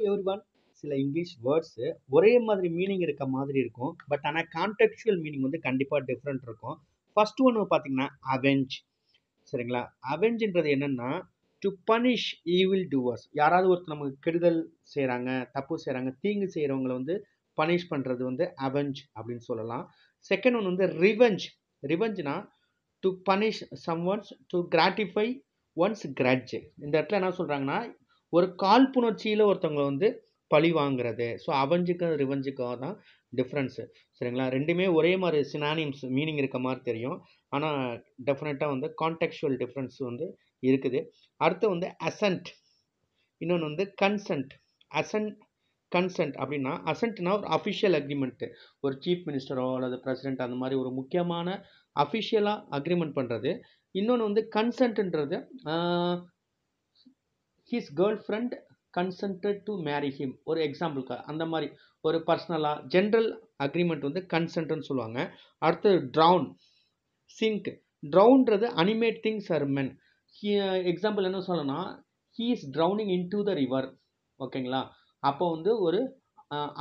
Everyone சில English words ஒரே மாதிரி மீனிங் இருக்க மாதிரி இருக்கும். பட் ஆனால் கான்டெக்சுவல் மீனிங் வந்து கண்டிப்பாக டிஃப்ரெண்ட் இருக்கும். ஃபர்ஸ்ட் ஒன்று பார்த்தீங்கன்னா அவெஞ்ச். சரிங்களா? அவெஞ்சுன்றது என்னன்னா டு பனிஷ் ஈவில் டூவர்ஸ். யாராவது ஒருத்தர் நமக்கு கெடுதல் செய்கிறாங்க, தப்பு செய்கிறாங்க, தீங்கு செய்கிறவங்களை வந்து பனிஷ் பண்ணுறது வந்து அவெஞ்ச் அப்படின்னு சொல்லலாம். செகண்ட் ஒன்று வந்து ரிவெஞ்ச். ரிவெஞ்ச்னா to punish someone's to gratify one's grudge. இந்த இடத்துல என்ன சொல்கிறாங்கன்னா ஒரு காழ்ப்புணர்ச்சியில் ஒருத்தவங்களை வந்து பழி வாங்குறது. ஸோ அவெஞ்சுக்கும் ரிவெஞ்சுக்கும் தான் டிஃப்ரென்ஸு. சரிங்களா? ரெண்டுமே ஒரே மாதிரி சினானிம்ஸ் மீனிங் இருக்க மாதிரி தெரியும். ஆனால் டெஃபினட்டாக வந்து கான்டெக்சுவல் டிஃப்ரென்ஸ் வந்து இருக்குது. அடுத்து வந்து அசன்ட், இன்னொன்று வந்து கன்சென்ட். அசன்ட் கன்சென்ட் அப்படின்னா அசன்ட்னா ஒரு அஃபிஷியல் அக்ரிமெண்ட்டு. ஒரு சீஃப் மினிஸ்டரோ அல்லது பிரசிடென்ட் அந்த மாதிரி ஒரு முக்கியமான அஃபிஷியலாக அக்ரிமெண்ட் பண்ணுறது. இன்னொன்று வந்து கன்சென்ட்ன்றது his girlfriend consented to marry him. ஒரு எக்ஸாம்பிளுக்கு அந்த மாதிரி ஒரு பர்சனலாக ஜென்ரல் அக்ரிமெண்ட் வந்து கன்சென்ட்னு சொல்லுவாங்க. அடுத்து ட்ரவுன், சிங்க். ட்ரவுன்றது animate things are men. Example என்ன சொல்லணும்னா he is drowning into the river. ஓகேங்களா? அப்போ வந்து ஒரு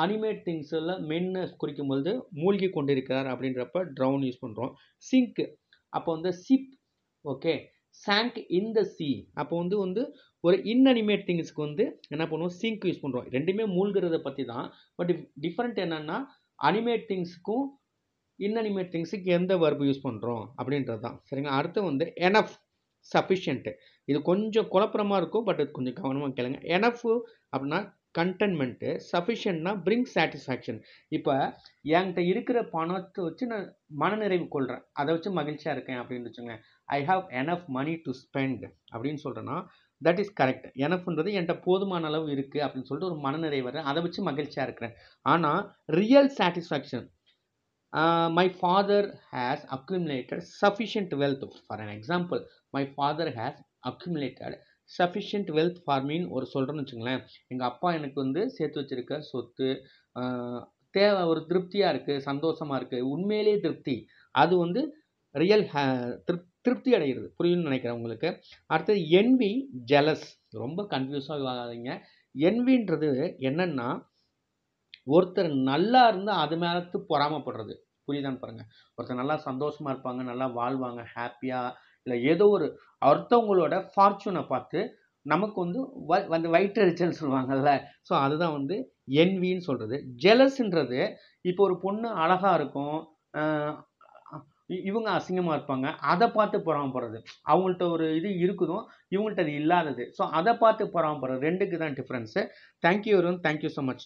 அனிமேட் திங்ஸில் மென்னை குறிக்கும் பொழுது மூழ்கி கொண்டிருக்கிறார் அப்படின்றப்ப ட்ரவுன் யூஸ் பண்ணுறோம். சிங்க் அப்போ வந்து சிப். ஓகே. சாங்க் இன் த சி அப்போ வந்து ஒரு இன்அனிமேட் திங்ஸ்க்கு வந்து என்ன பண்ணுவோம், சிங்க் யூஸ் பண்ணுறோம். ரெண்டுமே மூழ்கிறத பற்றி தான். பட் டிஃப்ரெண்ட் என்னன்னா அனிமேட் திங்ஸுக்கும் இன்அனிமேட் திங்ஸுக்கு எந்த வர்பு யூஸ் பண்ணுறோம் அப்படின்றது தான். சரிங்களா? அடுத்து வந்து எனஃப், சஃபிஷியன்ட். இது கொஞ்சம் குழப்பமாக இருக்கும், பட் இது கொஞ்சம் கவனமாக கேளுங்க. எனஃப் அப்படின்னா கண்டென்மெண்ட்டு, சஃபிஷியன்ட்னா பிரிங் சாட்டிஸ்ஃபேக்ஷன். இப்போ என்கிட்ட இருக்கிற பணத்தை வச்சு நான் மனநிறைவு கொள்கிறேன், அதை வச்சு மகிழ்ச்சியாக இருக்கேன் அப்படின்னு வச்சுங்க. I have enough money to spend அப்படின்னு சொல்கிறேன்னா தட் இஸ் கரெக்ட். எனஃப்ன்றது என்கிட்ட போதுமான அளவு இருக்குது அப்படின்னு சொல்லிட்டு ஒரு மனநிறைவு வர்றேன், அதை வச்சு மகிழ்ச்சியாக இருக்கிறேன். ஆனால் real satisfaction, my father has accumulated sufficient wealth. For an example, my father has accumulated sufficient wealth for me ஒரு சொல்கிறேன்னு வச்சுங்களேன். எங்கள் அப்பா எனக்கு வந்து சேர்த்து வச்சிருக்க சொத்து தேவை, ஒரு திருப்தியாக இருக்குது, சந்தோஷமாக இருக்குது, உண்மையிலே திருப்தி. அது வந்து ரியல் திருப்தி அடைகிறது. புரியும்னு நினைக்கிறேன் உங்களுக்கு. அடுத்தது என்வி, ஜெலஸ். ரொம்ப கன்ஃபியூஸாக ஆகாதீங்க. என்வின்றது என்னன்னா ஒருத்தர் நல்லா இருந்தால் அது மேலத்து பொறாமப்படுறது. புரியுதான்னு பாருங்கள். ஒருத்தர் நல்லா சந்தோஷமாக இருப்பாங்க, நல்லா வாழ்வாங்க, ஹாப்பியாக, இல்லை ஏதோ ஒரு ஒருத்தவங்களோட ஃபார்ச்சூனை பார்த்து நமக்கு வந்து வயிற்றெரிச்சல் சொல்லுவாங்கல்ல. ஸோ அதுதான் வந்து என்வின்னு சொல்கிறது. ஜெலஸ்ன்றது இப்போ ஒரு பொண்ணு அழகாக இருக்கும், இவங்க அசிங்கமாக இருப்பாங்க, அதை பார்த்து பொறாமப்படுறது. அவங்கள்ட்ட ஒரு இது இருக்குதும், இவங்கள்ட்ட அது இல்லாதது. ஸோ அதை பார்த்து பொறாமப்படுறது. ரெண்டுக்கு தான் difference. Thank you everyone. Thank you so much.